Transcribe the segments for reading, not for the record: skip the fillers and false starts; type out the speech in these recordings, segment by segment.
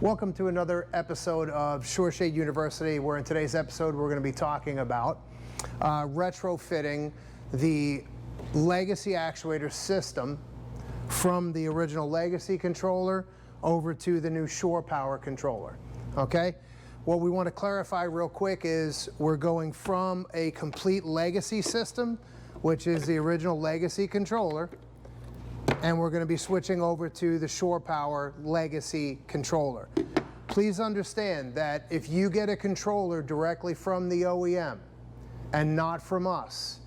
Welcome to another episode of SureShade University, where in today's episode we're going to be talking about retrofitting the legacy actuator system from the original legacy controller over to the new SurePower controller. Okay? What we want to clarify real quick is we're going from a complete legacy system, which is the original legacy controller, and we're going to be switching over to the SurePower Legacy Controller. Please understand that if you get a controller directly from the OEM and not from us,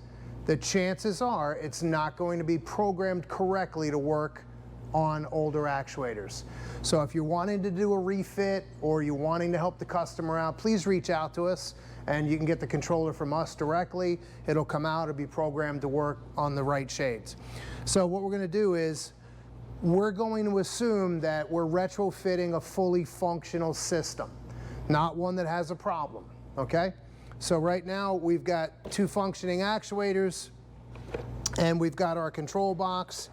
the chances are it's not going to be programmed correctly to work on older actuators. So if you're wanting to do a refit or you're wanting to help the customer out, please reach out to us and you can get the controller from us directly. It'll come out, it'll be programmed to work on the right shades. So what we're going to do is we're going to assume that we're retrofitting a fully functional system, not one that has a problem, okay? So right now we've got two functioning actuators and we've got our control box.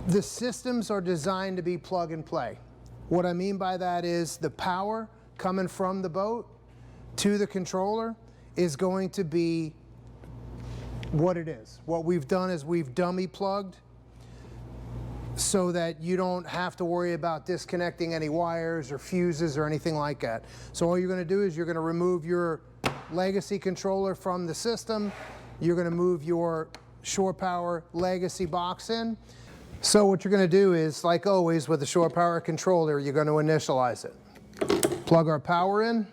The systems are designed to be plug and play. What I mean by that is the power coming from the boat to the controller is going to be what it is. What we've done is we've dummy plugged so that you don't have to worry about disconnecting any wires or fuses or anything like that. So all you're going to do is you're going to remove your legacy controller from the system. You're going to move your SurePower legacy box in. So what you're going to do is, like always with the SurePower controller, you're going to initialize it. Plug our power in.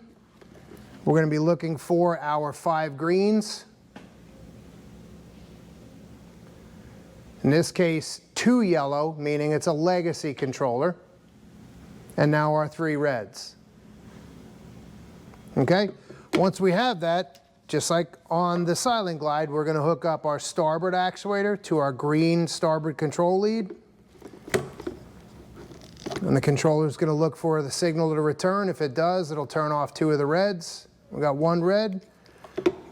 We're going to be looking for our 5 greens. In this case, 2 yellow, meaning it's a legacy controller. And now our 3 reds. Okay? Once we have that, just like on the Silent Glide, we're going to hook up our starboard actuator to our green starboard control lead. And the controller is going to look for the signal to return. If it does, it'll turn off 2 of the reds. We've got 1 red.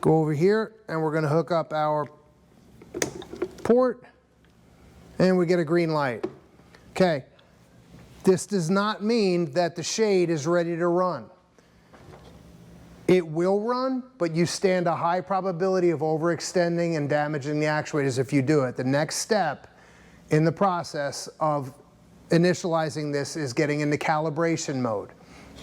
Go over here, and we're going to hook up our port, and we get a green light. Okay. This does not mean that the shade is ready to run. It will run, but you stand a high probability of overextending and damaging the actuators if you do it. The next step in the process of initializing this is getting into calibration mode.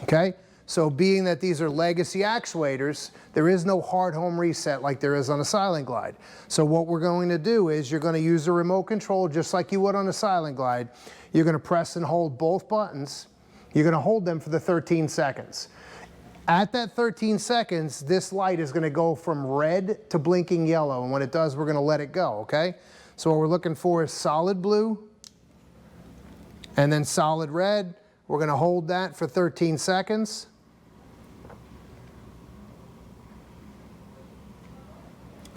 Okay? So being that these are legacy actuators, there is no hard home reset like there is on a Silent Glide. So what we're going to do is you're going to use the remote control just like you would on a Silent Glide. You're going to press and hold both buttons. You're going to hold them for the 13 seconds. At that 13 seconds, this light is going to go from red to blinking yellow, and when it does, we're going to let it go, okay? So what we're looking for is solid blue and then solid red. We're going to hold that for 13 seconds.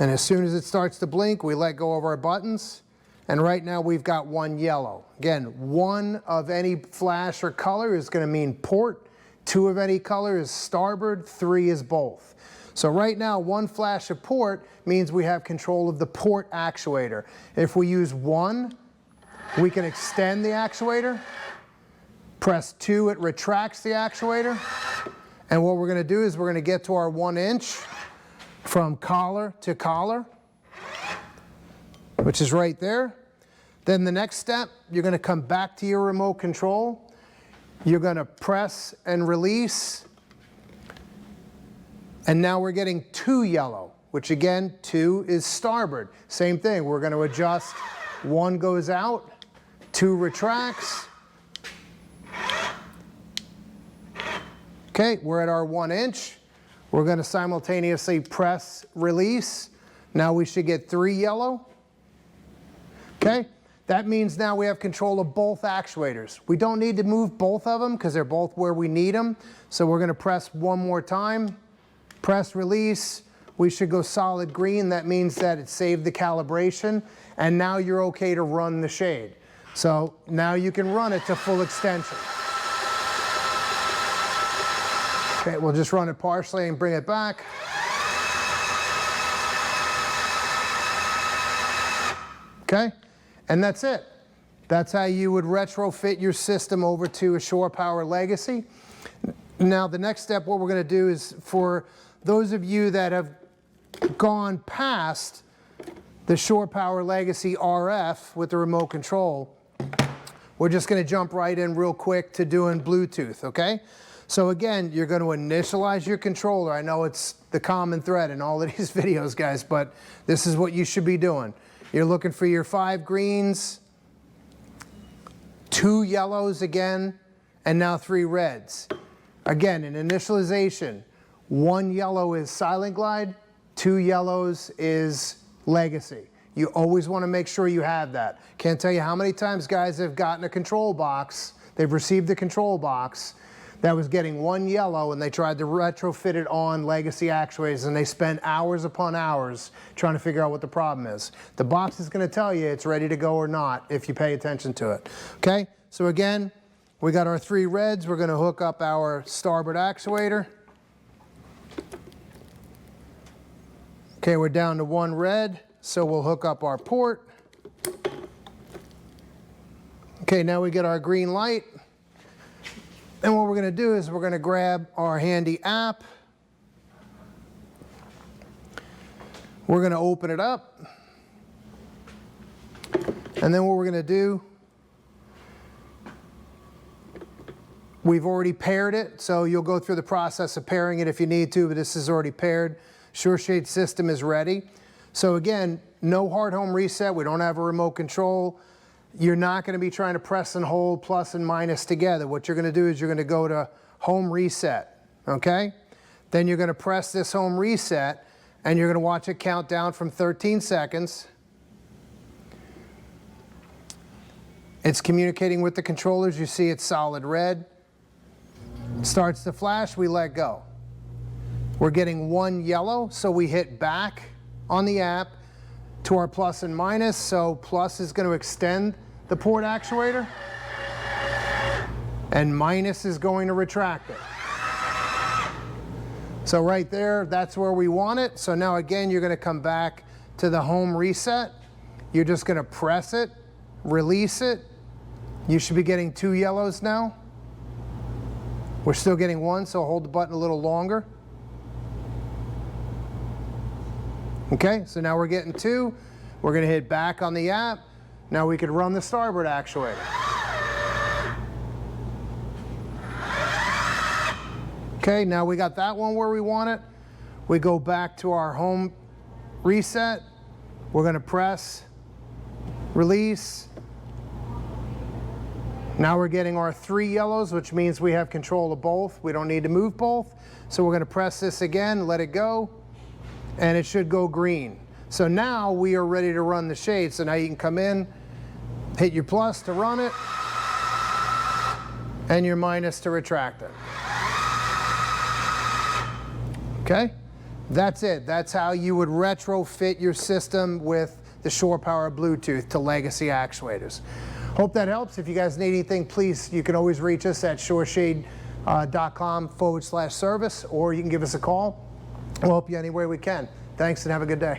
And as soon as it starts to blink, we let go of our buttons. And right now we've got 1 yellow. Again, 1 of any flash or color is going to mean port. 2 of any color is starboard. 3 is both. So right now 1 flash of port means we have control of the port actuator. If we use 1, we can extend the actuator. Press 2, it retracts the actuator. And what we're going to do is we're going to get to our 1 inch from collar to collar, which is right there. Then the next step, you're going to come back to your remote control. You're going to press and release. And now we're getting 2 yellow, which again, 2 is starboard. Same thing, we're going to adjust. 1 goes out, 2 retracts. Okay, we're at our 1 inch. We're going to simultaneously press release. Now we should get 3 yellow. Okay, that means now we have control of both actuators. We don't need to move both of them because they're both where we need them. So we're going to press 1 more time, press release. We should go solid green. That means that it saved the calibration, and now you're okay to run the shade. So now you can run it to full extension. Okay, we'll just run it partially and bring it back. Okay, and that's it. That's how you would retrofit your system over to a SurePower Legacy. Now the next step, what we're going to do is, for those of you that have gone past the SurePower Legacy RF with the remote control, we're just going to jump right in real quick to doing Bluetooth, okay? So again, you're going to initialize your controller. I know it's the common thread in all of these videos, guys, but this is what you should be doing. You're looking for your 5 greens, 2 yellows again, and now 3 reds. Again, in initialization, 1 yellow is Silent Glide, 2 yellows is Legacy. You always want to make sure you have that. Can't tell you how many times guys have gotten a control box, they've received a control box that was getting 1 yellow, and they tried to retrofit it on Legacy actuators, and they spent hours upon hours trying to figure out what the problem is. The box is going to tell you it's ready to go or not if you pay attention to it. Okay, so again, we got our 3 reds. We're going to hook up our starboard actuator. Okay, we're down to 1 red, so we'll hook up our port. Okay, now we get our green light. And what we're going to do is we're going to grab our handy app. We're going to open it up. And then what we're going to do, we've already paired it, so you'll go through the process of pairing it if you need to, but this is already paired. SureShade system is ready. So again, no hard home reset. We don't have a remote control. You're not going to be trying to press and hold plus and minus together. What you're going to do is you're going to go to home reset, okay? Then you're going to press this home reset, and you're going to watch it count down from 13 seconds. It's communicating with the controllers. You see it's solid red. Starts to flash, we let go. We're getting 1 yellow, so we hit back on the app to our plus and minus. So plus is going to extend the port actuator, and minus is going to retract it. So right there, that's where we want it. So now again, you're going to come back to the home reset. You're just going to press it, release it. You should be getting 2 yellows now. We're still getting 1, so hold the button a little longer. Okay, so now we're getting 2. We're going to hit back on the app. Now we could run the starboard actuator. Okay, now we got that one where we want it. We go back to our home reset. We're going to press, release. Now we're getting our 3 yellows, which means we have control of both. We don't need to move both. So we're going to press this again, let it go, and it should go green. So now we are ready to run the shade. So now you can come in, hit your plus to run it, and your minus to retract it. Okay? That's it. That's how you would retrofit your system with the SurePower Bluetooth to Legacy actuators. Hope that helps. If you guys need anything, please, you can always reach us at sureshade.com/service, or you can give us a call. We'll help you any way we can. Thanks and have a good day.